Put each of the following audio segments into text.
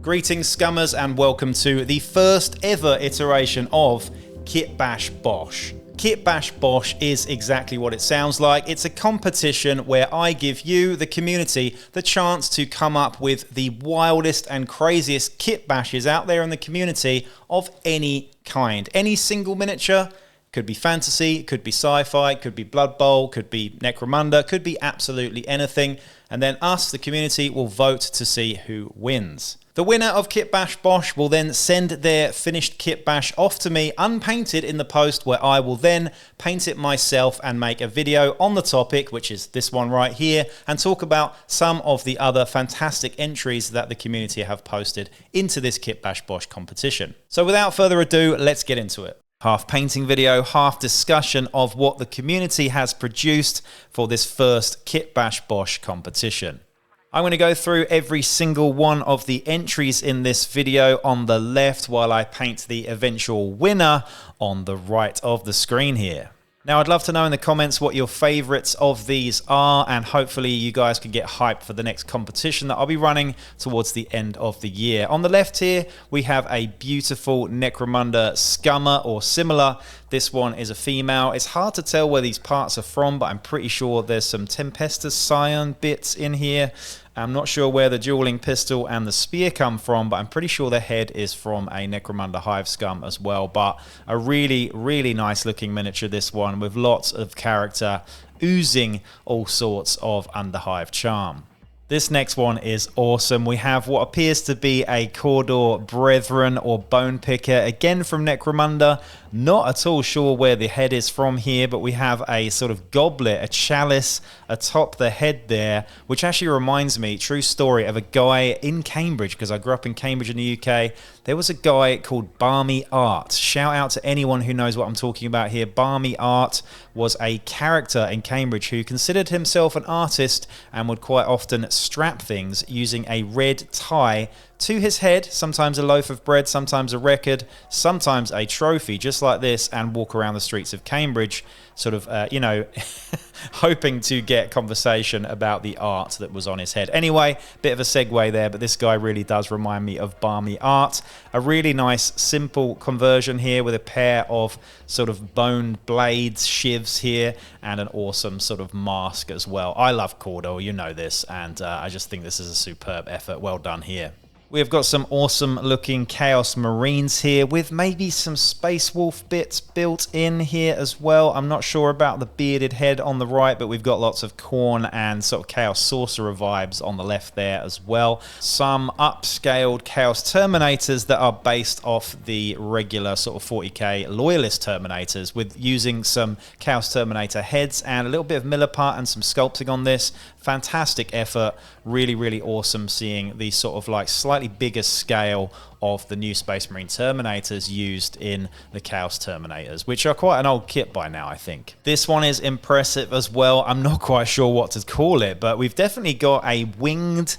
Greetings Scummers and welcome to the first ever iteration of KITBASHBOSH. KITBASHBOSH is exactly what it sounds like. It's a competition where I give you, the community, the chance to come up with the wildest and craziest kit bashes out there in the community of any kind. Any single miniature. Could be fantasy, could be sci-fi, could be Blood Bowl, could be necromunda, could be absolutely anything. And then us, the community, will vote to see who wins. The winner of KITBASHBOSH will then send their finished kit bash off to me unpainted in the post, where I will then paint it myself and make a video on the topic, which is this one right here, and talk about some of the other fantastic entries that the community have posted into this KITBASHBOSH competition. So without further ado, let's get into it. Half painting video, half discussion of what the community has produced for this first KITBASHBOSH competition. I'm going to go through every single one of the entries in this video on the left while I paint the eventual winner on the right of the screen here. Now, I'd love to know in the comments what your favorites of these are, and hopefully you guys can get hyped for the next competition that I'll be running towards the end of the year. On the left here, we have a beautiful necromunda scummer or similar. This one is a female. It's hard to tell where these parts are from, but I'm pretty sure there's some Tempestus Scion bits in here. I'm not sure where the dueling pistol and the spear come from, but I'm pretty sure the head is from a necromunda hive scum as well. But a really, really nice looking miniature, this one, with lots of character, oozing all sorts of underhive charm. This next one is awesome. We have what appears to be a Cawdor Brethren or Bone Picker, again from Necromunda. Not at all sure where the head is from here, but we have a sort of goblet, a chalice atop the head there, which actually reminds me, true story, of a guy in Cambridge, because I grew up in Cambridge in the UK. There was a guy called Barmy Art. Shout out to anyone who knows what I'm talking about here. Barmy Art was a character in Cambridge who considered himself an artist and would quite often strap things using a red tie to his head, sometimes a loaf of bread, sometimes a record, sometimes a trophy, just like this, and walk around the streets of Cambridge, sort of, hoping to get conversation about the art that was on his head. Anyway, bit of a segue there, but this guy really does remind me of Barmy Art. A really nice, simple conversion here with a pair of sort of bone blades, shivs here, and an awesome sort of mask as well. I love Cawdor, you know this, and I just think this is a superb effort. Well done here. We've got some awesome looking Chaos Marines here with maybe some Space Wolf bits built in here as well. I'm not sure about the bearded head on the right, but we've got lots of Khorne and sort of Chaos Sorcerer vibes on the left there as well. Some upscaled Chaos Terminators that are based off the regular sort of 40k Loyalist Terminators, with using some Chaos Terminator heads and a little bit of milliput and some sculpting on this. Fantastic effort. Really, really awesome seeing the sort of like slightly bigger scale of the new Space Marine Terminators used in the Chaos Terminators, which are quite an old kit by now, I think. This one is impressive as well. I'm not quite sure what to call it, but we've definitely got a winged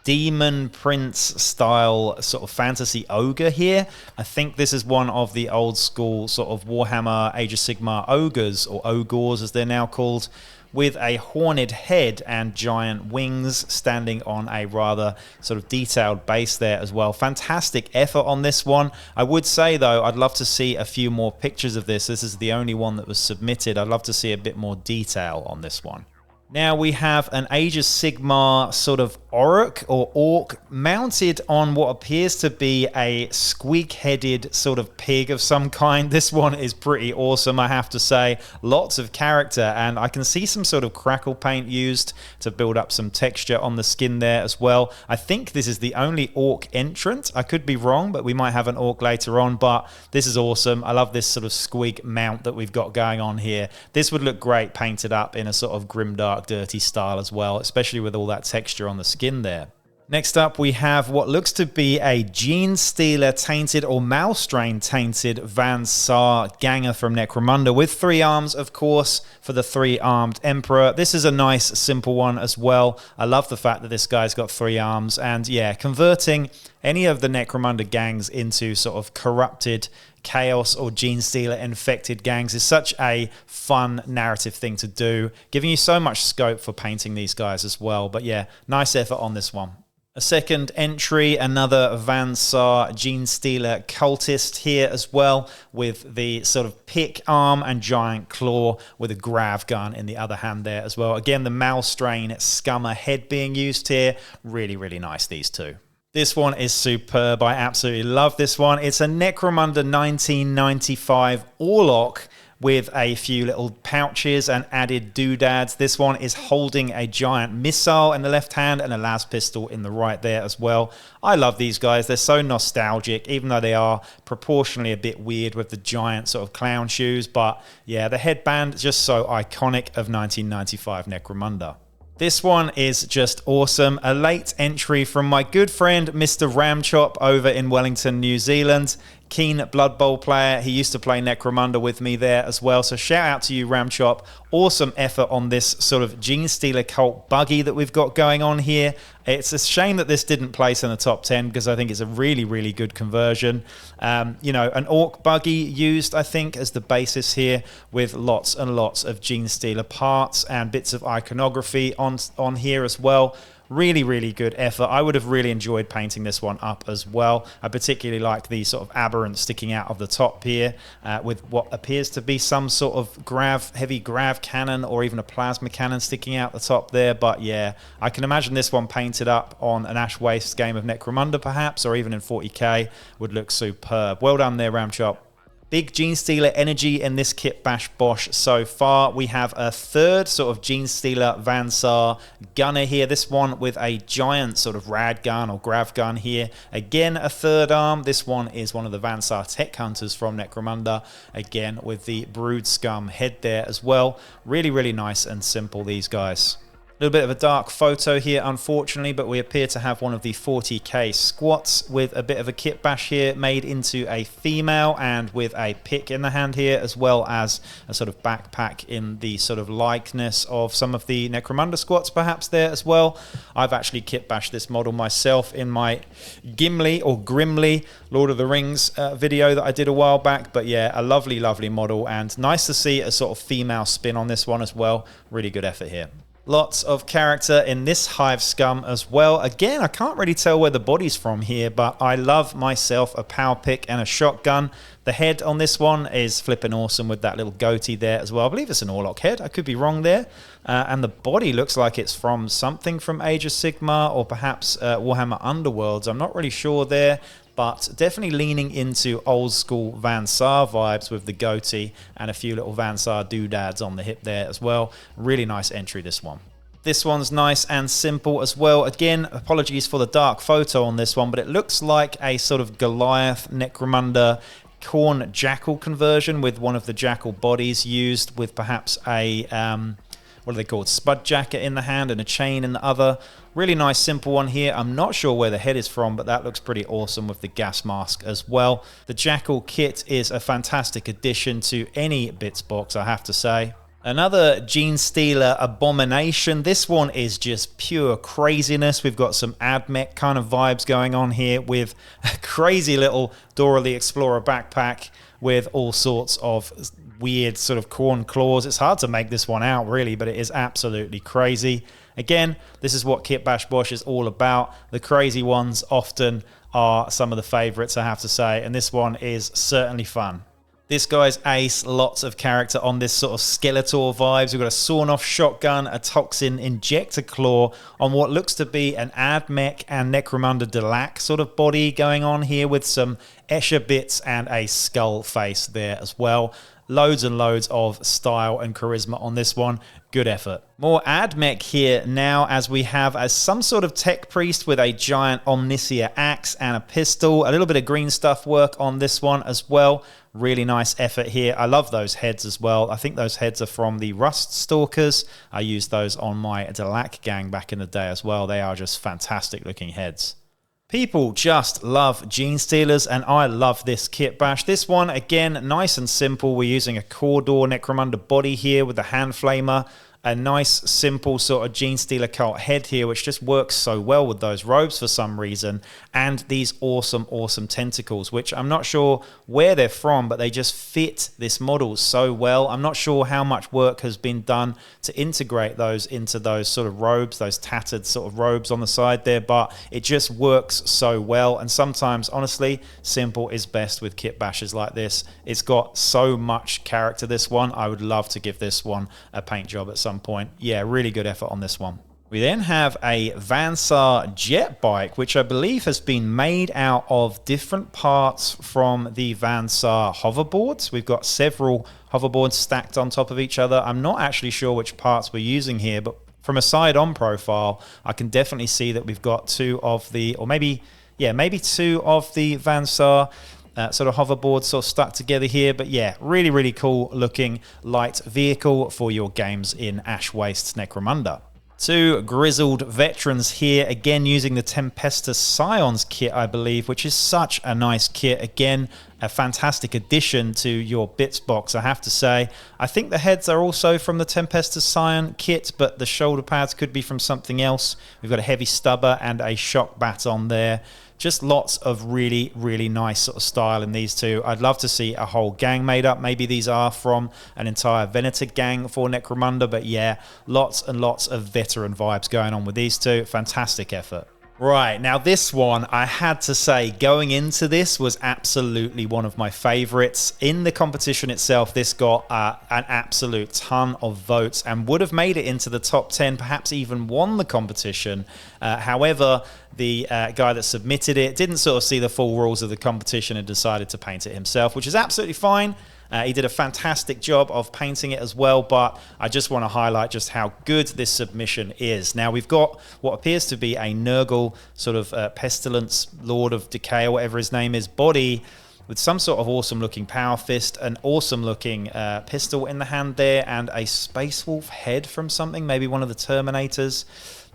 demon prince style sort of fantasy ogre here. I think this is one of the old school sort of Warhammer Age of Sigmar ogres, or ogres as they're now called, with a horned head and giant wings, standing on a rather sort of detailed base there as well. Fantastic effort on this one. I would say though, I'd love to see a few more pictures of this. This is the only one that was submitted. I'd love to see a bit more detail on this one. Now we have an Age of Sigmar sort of Orc or Orc mounted on what appears to be a squeak-headed sort of pig of some kind. This one is pretty awesome, I have to say. Lots of character, and I can see some sort of crackle paint used to build up some texture on the skin there as well. I think this is the only Orc entrant. I could be wrong, but we might have an Orc later on, but this is awesome. I love this sort of squeak mount that we've got going on here. This would look great painted up in a sort of grimdark, dirty style as well, especially with all that texture on the skin there. Next up, we have what looks to be a Gene Stealer tainted or Malstrain tainted Van Saar ganger from Necromunda, with 3 arms, of course, for the 3-armed Emperor. This is a nice, simple one as well. I love the fact that this guy's got 3 arms, and yeah, converting any of the Necromunda gangs into sort of corrupted Chaos or Gene Stealer infected gangs is such a fun narrative thing to do, giving you so much scope for painting these guys as well. But yeah, nice effort on this one. A second entry, another Vansar Genestealer cultist here as well, with the sort of pick arm and giant claw with a grav gun in the other hand there as well. Again, the Malstrain Scummer head being used here. Really, really nice, these two. This one is superb. I absolutely love this one. It's a Necromunda 1995 Orlok with a few little pouches and added doodads. This one is holding a giant missile in the left hand and a las pistol in the right there as well. I love these guys. They're so nostalgic, even though they are proportionally a bit weird with the giant sort of clown shoes. But yeah, the headband is just so iconic of 1995 Necromunda. This one is just awesome. A late entry from my good friend, Mr. Ramchop over in Wellington, New Zealand. Keen Blood Bowl player. He used to play Necromunda with me there as well. So shout out to you, Ramchop. Awesome effort on this sort of Genestealer cult buggy that we've got going on here. It's a shame that this didn't place in the top 10 because I think it's a really, really good conversion. You know, an Orc buggy used, I think, as the basis here with lots and lots of Genestealer parts and bits of iconography on here as well. Really, really good effort. I would have really enjoyed painting this one up as well. I particularly like the sort of aberrant sticking out of the top here with what appears to be some sort of heavy grav cannon or even a plasma cannon sticking out the top there. But yeah, I can imagine this one painted up on an Ash Waste game of Necromunda perhaps, or even in 40k would look superb. Well done there, Ramchop. Big Genestealer energy in this KITBASHBOSH so far. We have a third sort of Genestealer Vansar gunner here. This one with a giant sort of rad gun or grav gun here. Again, a third arm. This one is one of the Vansar Tech Hunters from Necromunda. Again, with the Brood Scum head there as well. Really, really nice and simple, these guys. A little bit of a dark photo here, unfortunately, but we appear to have one of the 40k squats with a bit of a kitbash here made into a female and with a pick in the hand here, as well as a sort of backpack in the sort of likeness of some of the Necromunda squats perhaps there as well. I've actually kitbashed this model myself in my Gimli or Grimly Lord of the Rings video that I did a while back, but yeah, a lovely, lovely model and nice to see a sort of female spin on this one as well. Really good effort here. Lots of character in this Hive Scum as well. Again, I can't really tell where the body's from here, but I love myself a power pick and a shotgun. The head on this one is flipping awesome with that little goatee there as well. I believe it's an Orlok head. I could be wrong there. And the body looks like it's from something from Age of Sigmar or perhaps Warhammer Underworlds. I'm not really sure there, but definitely leaning into old school Vansar vibes with the goatee and a few little Vansar doodads on the hip there as well. Really nice entry, this one. This one's nice and simple as well. Again, apologies for the dark photo on this one, but it looks like a sort of Goliath Necromunda Khorne Jackal conversion with one of the Jackal bodies used with perhaps a, what are they called, spud jacket in the hand and a chain in the other. Really nice simple one here. I'm not sure where the head is from, but that looks pretty awesome with the gas mask as well. The Jackal kit is a fantastic addition to any bits box, I have to say. Another Genestealer abomination. This one is just pure craziness. We've got some Admech kind of vibes going on here with a crazy little Dora the Explorer backpack with all sorts of weird sort of Khorne claws. It's hard to make this one out really, but it is absolutely crazy. Again, this is what KITBASHBOSH is all about. The crazy ones often are some of the favorites, I have to say, and this one is certainly fun. This guy's ace, lots of character on this sort of Skeletor vibes. We've got a sawn-off shotgun, a toxin injector claw on what looks to be an Admech and Necromunda Delac sort of body going on here with some Escher bits and a skull face there as well. Loads and loads of style and charisma on this one. Good effort. More Admech here now as we have as some sort of tech priest with a giant Omnicia axe and a pistol. A little bit of green stuff work on this one as well. Really nice effort here. I love those heads as well. I think those heads are from the Rust Stalkers. I used those on my Delac gang back in the day as well. They are just fantastic looking heads. People just love Genestealers, and I love this Kitbash. This one, again, nice and simple. We're using a Cawdor Necromunda body here with the hand flamer. a nice, simple sort of Gene Stealer cult head here, which just works so well with those robes for some reason, and these awesome, awesome tentacles, which I'm not sure where they're from, but they just fit this model so well. I'm not sure how much work has been done to integrate those into those sort of robes, those tattered sort of robes on the side there, but it just works so well. And sometimes, honestly, simple is best with kit bashes like this. It's got so much character, this one. I would love to give this one a paint job at some point. Yeah, really good effort on this one. We then have a Vansar jet bike, which I believe has been made out of different parts from the Vansar hoverboards. We've got several hoverboards stacked on top of each other. I'm not actually sure which parts we're using here, but from a side-on profile, I can definitely see that we've got two of the, or maybe two of the Vansar sort of hoverboards sort of stuck together here. But yeah, really, really cool looking light vehicle for your games in Ash Waste's Necromunda. Two grizzled veterans here, again using the Tempestus Scions kit, I believe, which is such a nice kit. Again, a fantastic addition to your bits box, I have to say. I think the heads are also from the Tempestus Scion kit, but the shoulder pads could be from something else. We've got a heavy stubber and a shock baton there. Just lots of really, really nice sort of style in these two. I'd love to see a whole gang made up. Maybe these are from an entire Venator gang for Necromunda, but yeah, lots and lots of veteran vibes going on with these two. Fantastic effort. Right, now this one, I had to say, going into this was absolutely one of my favorites. In the competition itself, this got an absolute ton of votes and would have made it into the top 10, perhaps even won the competition. However, the guy that submitted it didn't sort of see the full rules of the competition and decided to paint it himself, which is absolutely fine. He did a fantastic job of painting it as well, but I just want to highlight just how good this submission is. Now, we've got what appears to be a Nurgle sort of Pestilence, Lord of Decay, or whatever his name is, body with some sort of awesome looking power fist, an awesome looking pistol in the hand there, and a Space Wolf head from something, maybe one of the Terminators.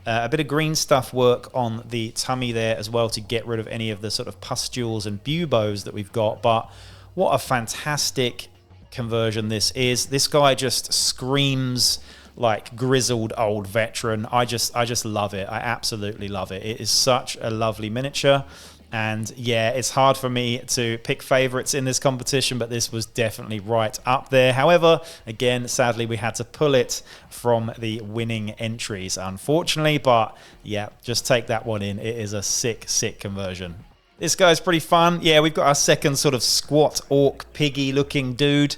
A bit of green stuff work on the tummy there as well to get rid of any of the sort of pustules and buboes that we've got, but what a fantastic conversion this is. This guy just screams like grizzled old veteran. I just love it. I absolutely love it. It is such a lovely miniature. And yeah, it's hard for me to pick favorites in this competition, but this was definitely right up there. However, again, sadly, we had to pull it from the winning entries, unfortunately. But yeah, just take that one in. It is a sick, sick conversion. This guy's pretty fun. Yeah, we've got our second sort of squat orc piggy looking dude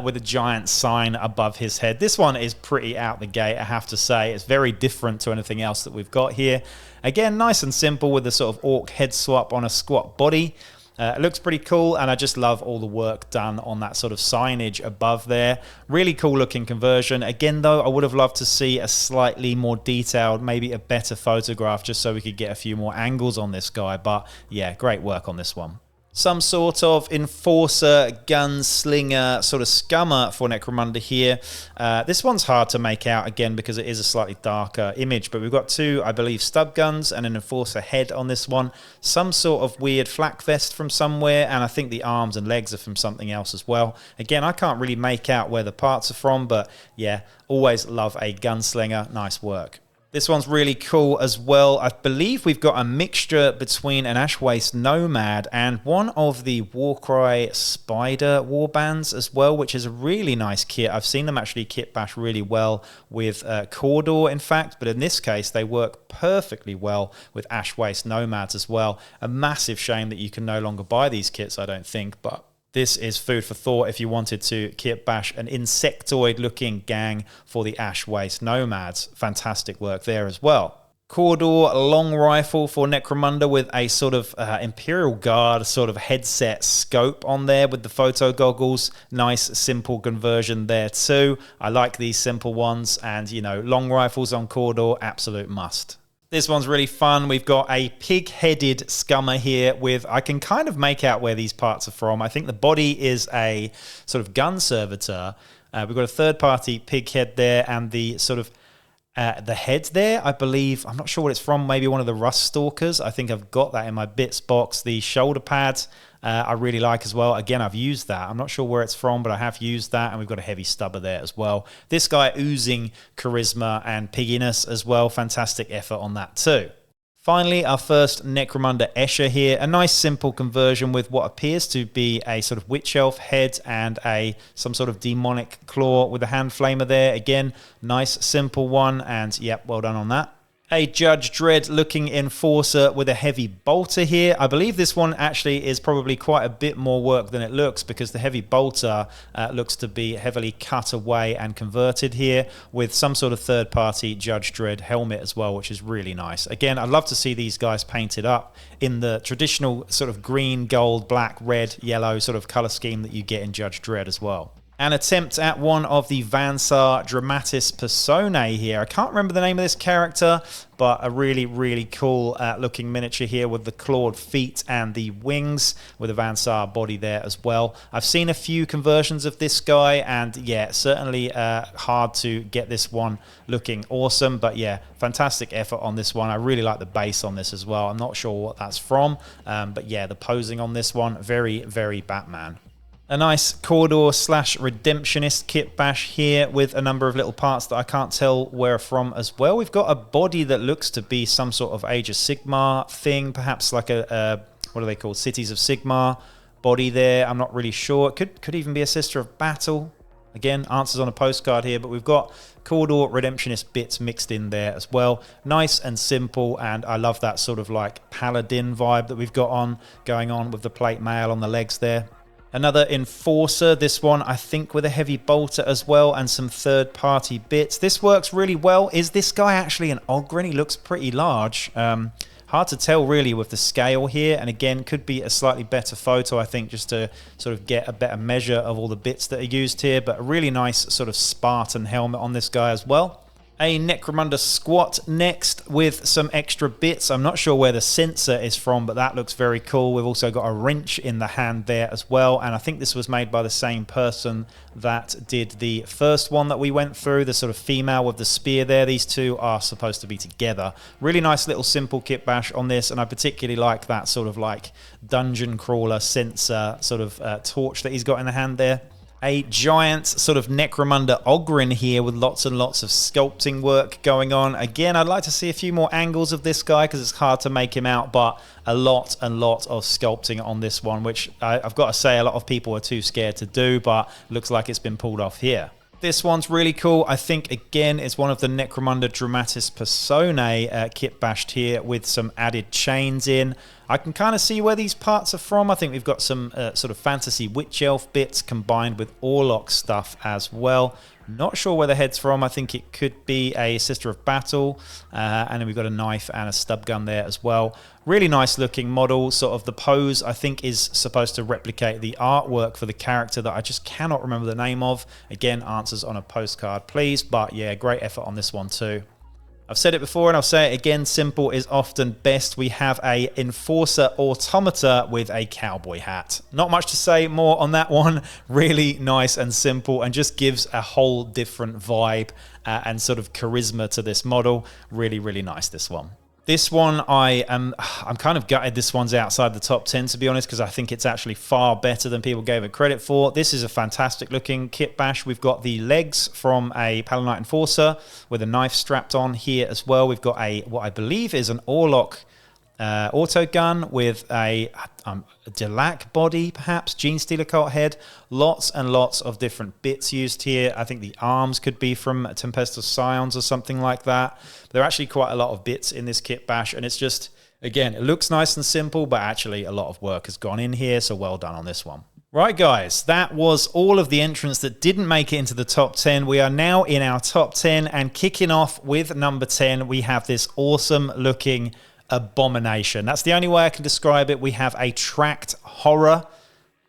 with a giant sign above his head. This one is pretty out the gate, I have to say. It's very different to anything else that we've got here. Again, nice and simple with the sort of orc head swap on a squat body. It looks pretty cool, and I just love all the work done on that sort of signage above there. Really cool looking conversion. Again, though, I would have loved to see a slightly more detailed, maybe a better photograph, just so we could get a few more angles on this guy. But yeah, great work on this one. Some sort of enforcer, gunslinger, sort of scummer for Necromunda here. This one's hard to make out, again, because it is a slightly darker image, but we've got two, I believe, stub guns and an enforcer head on this one. Some sort of weird flak vest from somewhere, and I think the arms and legs are from something else as well. Again, I can't really make out where the parts are from, but yeah, always love a gunslinger. Nice work. This one's really cool as well. I believe we've got a mixture between an Ash Waste Nomad and one of the Warcry Spider warbands as well, which is a really nice kit. I've seen them actually kit bash really well with Cawdor, in fact, but in this case, they work perfectly well with Ash Waste Nomads as well. A massive shame that you can no longer buy these kits, I don't think, but this is food for thought if you wanted to kit bash an insectoid-looking gang for the Ash Waste Nomads. Fantastic work there as well. Cawdor long rifle for Necromunda with a sort of Imperial Guard sort of headset scope on there with the photo goggles. Nice, simple conversion there too. I like these simple ones, and, you know, long rifles on Cawdor, absolute must. This one's really fun. We've got a pig-headed scummer here with, I can kind of make out where these parts are from. I think the body is a sort of gun servitor. We've got a third-party pig head there, and the sort of The head there, I believe, I'm not sure what it's from, maybe one of the Rust Stalkers. I think I've got that in my bits box. The shoulder pads I really like as well. Again, I've used that. I'm not sure where it's from, but I have used that, and we've got a heavy stubber there as well. This guy oozing charisma and pigginess as well. Fantastic effort on that too. Finally, our first Necromunda Escher here. A nice simple conversion with what appears to be a sort of witch elf head and some sort of demonic claw with a hand flamer there. Again, nice simple one, and yep, well done on that. A Judge Dredd looking enforcer with a heavy bolter here. I believe this one actually is probably quite a bit more work than it looks, because the heavy bolter looks to be heavily cut away and converted here with some sort of third-party Judge Dredd helmet as well, which is really nice. Again, I'd love to see these guys painted up in the traditional sort of green, gold, black, red, yellow sort of color scheme that you get in Judge Dredd as well. An attempt at one of the Vansar Dramatis Personae here. I can't remember the name of this character, but a really, really cool looking miniature here with the clawed feet and the wings with a Vansar body there as well. I've seen a few conversions of this guy, and yeah, certainly hard to get this one looking awesome, but yeah, fantastic effort on this one. I really like the base on this as well. I'm not sure what that's from, but yeah, the posing on this one, very, very Batman. A nice Cawdor / Redemptionist Kitbash here with a number of little parts that I can't tell where from as well. We've got a body that looks to be some sort of Age of Sigmar thing, perhaps like a what are they called? Cities of Sigmar body there. I'm not really sure. It could even be a Sister of Battle. Again, answers on a postcard here, but we've got Cawdor Redemptionist bits mixed in there as well. Nice and simple, and I love that sort of like Paladin vibe that we've got going on with the plate mail on the legs there. Another Enforcer, this one I think with a heavy bolter as well and some third-party bits. This works really well. Is this guy actually an Ogryn? He looks pretty large. Hard to tell really with the scale here, and again could be a slightly better photo I think, just to sort of get a better measure of all the bits that are used here, but a really nice sort of Spartan helmet on this guy as well. A Necromunda Squat next with some extra bits. I'm not sure where the sensor is from, but that looks very cool. We've also got a wrench in the hand there as well, and I think this was made by the same person that did the first one that we went through, the sort of female with the spear there. These two are supposed to be together. Really nice little simple kit bash on this, and I particularly like that sort of like dungeon crawler sensor sort of torch that he's got in the hand there. A giant sort of Necromunda Ogryn here with lots and lots of sculpting work going on. Again, I'd like to see a few more angles of this guy because it's hard to make him out, but a lot of sculpting on this one, which I've got to say a lot of people are too scared to do, but looks like it's been pulled off here. This one's really cool. I think, again, it's one of the Necromunda Dramatis Personae kit bashed here with some added chains in. I can kind of see where these parts are from. I think we've got some sort of fantasy witch elf bits combined with Orlok stuff as well. Not sure where the head's from. I think it could be a Sister of Battle. And then we've got a knife and a stub gun there as well. Really nice looking model. Sort of the pose, I think, is supposed to replicate the artwork for the character that I just cannot remember the name of. Again, answers on a postcard, please. But yeah, great effort on this one too. I've said it before and I'll say it again, simple is often best. We have a Enforcer Automata with a cowboy hat. Not much to say more on that one. Really nice and simple, and just gives a whole different vibe and sort of charisma to this model. Really, really nice, this one. This one, I'm kind of gutted this one's outside the top 10, to be honest, because I think it's actually far better than people gave it credit for. This is a fantastic looking kit bash. We've got the legs from a Paladin Enforcer with a knife strapped on here as well. We've got what I believe is an Orlok auto gun with a Delac body, perhaps, Gene Stealer cult head. Lots and lots of different bits used here. I think the arms could be from Tempestus Scions or something like that. There are actually quite a lot of bits in this kit bash, and it's just, again, it looks nice and simple, but actually a lot of work has gone in here, so well done on this one. Right, guys, that was all of the entrants that didn't make it into the top 10. We are now in our top 10, and kicking off with number 10, we have this awesome looking abomination. That's the only way I can describe it. We have a tracked horror.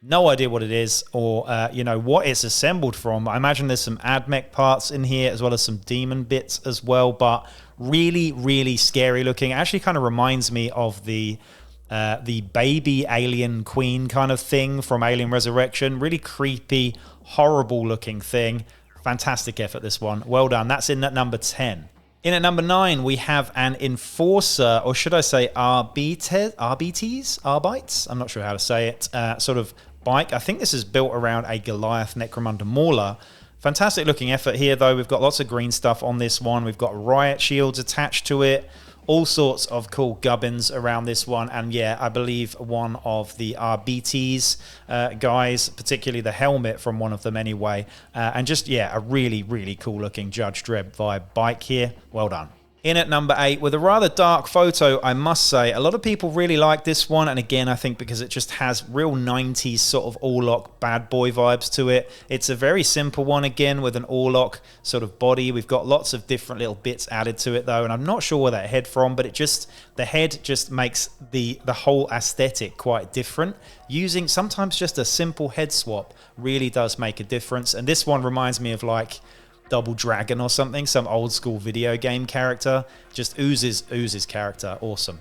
No idea what it is, or you know, what it's assembled from. I imagine there's some AdMech parts in here as well as some demon bits as well, but really, really scary looking. It actually kind of reminds me of the baby alien queen kind of thing from Alien Resurrection. Really creepy, horrible looking thing. Fantastic effort, this one. Well done. That's in at number 10. In at number 9, we have an Enforcer, or should I say RBTs? Arbites? I'm not sure how to say it. Sort of bike. I think this is built around a Goliath necromunda mauler. Fantastic looking effort here, though. We've got lots of green stuff on this one. We've got riot shields attached to it. All sorts of cool gubbins around this one. And yeah, I believe one of the RBTs guys, particularly the helmet from one of them anyway. And just, yeah, a really, really cool looking Judge Dredd vibe bike here. Well done. In at number 8, with a rather dark photo, I must say, a lot of people really like this one, and again, I think because it just has real 90s sort of Orlok bad boy vibes to it. It's a very simple one, again, with an Orlok sort of body. We've got lots of different little bits added to it, though, and I'm not sure where that head from, but the head just makes the whole aesthetic quite different. Using sometimes just a simple head swap really does make a difference, and this one reminds me of like Double Dragon or something, some old school video game character. Just oozes character. Awesome.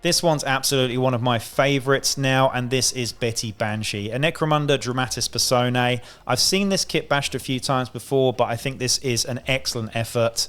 This one's absolutely one of my favorites now, and this is Betty Banshee, a Necromunda Dramatis Personae. I've seen this kit bashed a few times before, but I think this is an excellent effort.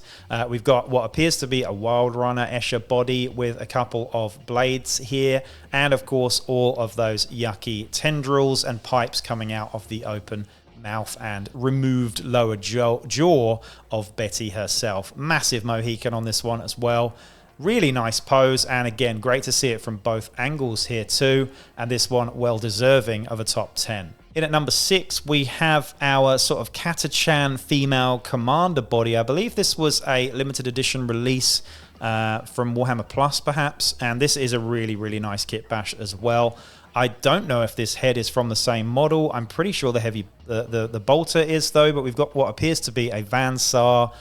We've got what appears to be a Wild Runner Escher body with a couple of blades here, and of course all of those yucky tendrils and pipes coming out of the open mouth and removed lower jaw of Betty herself. Massive Mohican on this one as well. Really nice pose, and again, great to see it from both angles here too, and this one well deserving of a top 10. In at number 6, we have our sort of Catachan female commander body. I believe this was a limited edition release from Warhammer Plus perhaps, and this is a really, really nice kit bash as well. I don't know if this head is from the same model. I'm pretty sure the bolter is, though, but we've got what appears to be a Van Saar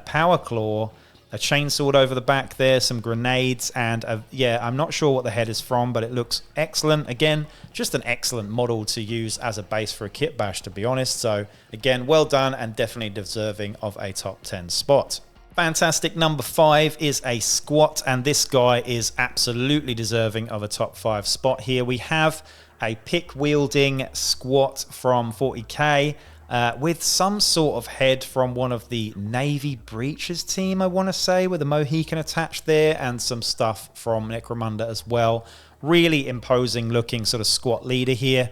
power claw, a chainsword over the back there, some grenades, and yeah, I'm not sure what the head is from, but it looks excellent. Again, just an excellent model to use as a base for a kit bash, to be honest. So again, well done and definitely deserving of a top 10 spot. Fantastic number 5 is a squat, and this guy is absolutely deserving of a top 5 spot here. We have a pick-wielding squat from 40k with some sort of head from one of the Navy Breaches team, I want to say, with a Mohican attached there, and some stuff from Necromunda as well. Really imposing looking sort of squat leader here.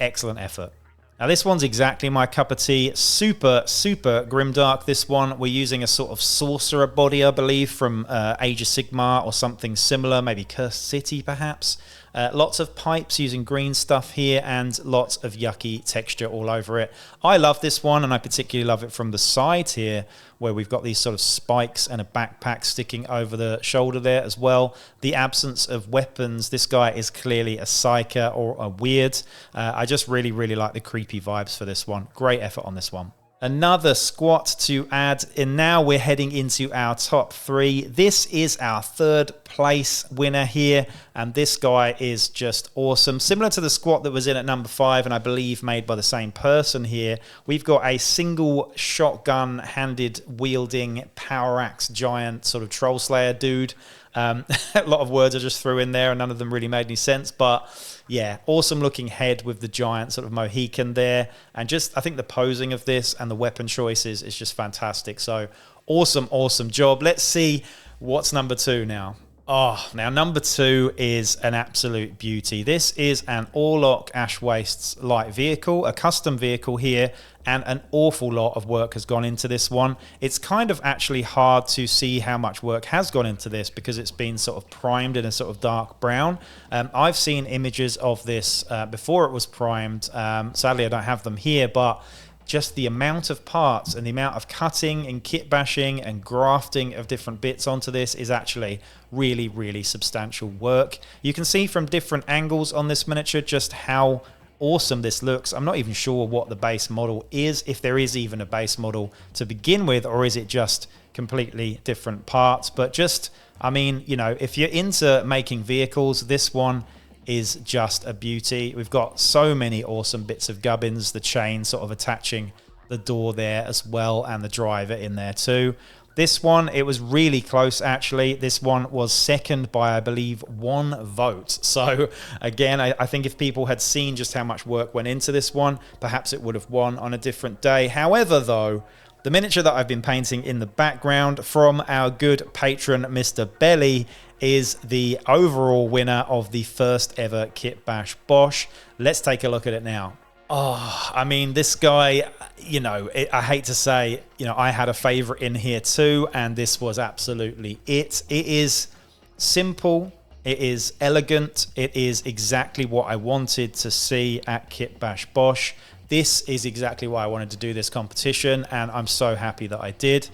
Excellent effort. Now this one's exactly my cup of tea. Super, super grimdark. This one, we're using a sort of sorcerer body, I believe, from Age of Sigmar or something similar, maybe Cursed City perhaps. Lots of pipes using green stuff here, and lots of yucky texture all over it. I love this one, and I particularly love it from the side here, where we've got these sort of spikes and a backpack sticking over the shoulder there as well. The absence of weapons. This guy is clearly a psyker or a weird. I just really, really like the creepy vibes for this one. Great effort on this one. Another squat to add, and now we're heading into our top 3. This is our 3rd place winner here, and this guy is just awesome. Similar to the squat that was in at number 5, and I believe made by the same person here, we've got a single shotgun-handed wielding power axe giant sort of troll slayer dude. A lot of words I just threw in there, and none of them really made any sense, but yeah, awesome looking head with the giant sort of Mohican there, and just I think the posing of this and the weapon choices is just fantastic. So awesome job. Let's see what's number 2 now. Oh, now number 2 is an absolute beauty. This is an Orlok Ash Wastes light vehicle, a custom vehicle here, and an awful lot of work has gone into this one. It's kind of actually hard to see how much work has gone into this because it's been sort of primed in a sort of dark brown. I've seen images of this before it was primed. Sadly, I don't have them here, but just the amount of parts and the amount of cutting and kit bashing and grafting of different bits onto this is actually really, really substantial work. You can see from different angles on this miniature just how awesome this looks. I'm not even sure what the base model is, if there is even a base model to begin with, or is it just completely different parts. But just, I mean, you know, if you're into making vehicles, this one is just a beauty. We've got so many awesome bits of gubbins, the chain sort of attaching the door there as well, and the driver in there too. This one, it was really close actually. This one was second by, I believe, 1 vote. So again, I think if people had seen just how much work went into this one, perhaps it would have won on a different day. However, though, The miniature that I've been painting in the background from our good patron, Mr. Belly, is the overall winner of the first ever Kitbash Bosch. Let's take a look at it now. Oh, I mean, this guy, you know, I hate to say, you know, I had a favorite in here too, and this was absolutely it. It is simple. It is elegant. It is exactly what I wanted to see at Kitbash Bosch. This is exactly why I wanted to do this competition, and I'm so happy that I did.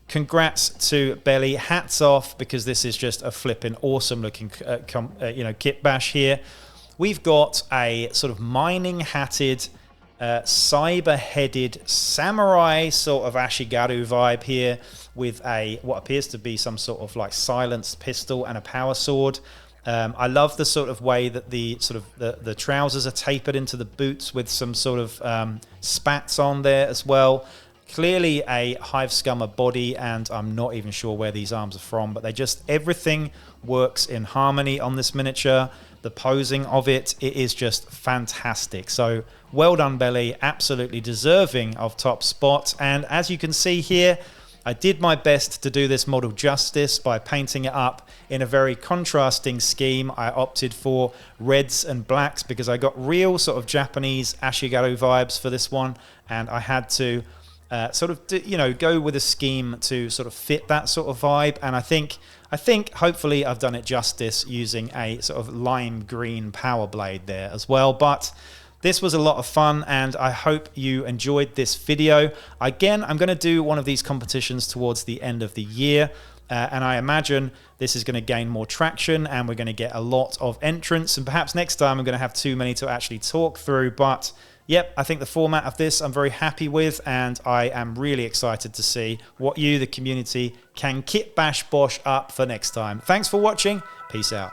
Congrats to Belly. Hats off, because this is just a flipping awesome looking Kitbash here. We've got a sort of mining hatted, cyber headed samurai sort of Ashigaru vibe here, with a what appears to be some sort of like silenced pistol and a power sword. I love the sort of way that the trousers are tapered into the boots with some sort of spats on there as well. Clearly a hive scummer body, and I'm not even sure where these arms are from, but everything works in harmony on this miniature. The posing of it is just fantastic. So well done, Belly. Absolutely deserving of top spot. And as you can see here, I did my best to do this model justice by painting it up in a very contrasting scheme. I opted for reds and blacks because I got real sort of Japanese Ashigaru vibes for this one, and I had to go with a scheme to sort of fit that sort of vibe. And I think hopefully I've done it justice using a sort of lime green power blade there as well. But this was a lot of fun, and I hope you enjoyed this video. Again, I'm going to do one of these competitions towards the end of the year, and I imagine this is going to gain more traction, and we're going to get a lot of entrants, and perhaps next time I'm going to have too many to actually talk through. But yep, I think the format of this I'm very happy with, and I am really excited to see what you, the community, can Kitbash Bosch up for next time. Thanks for watching. Peace out.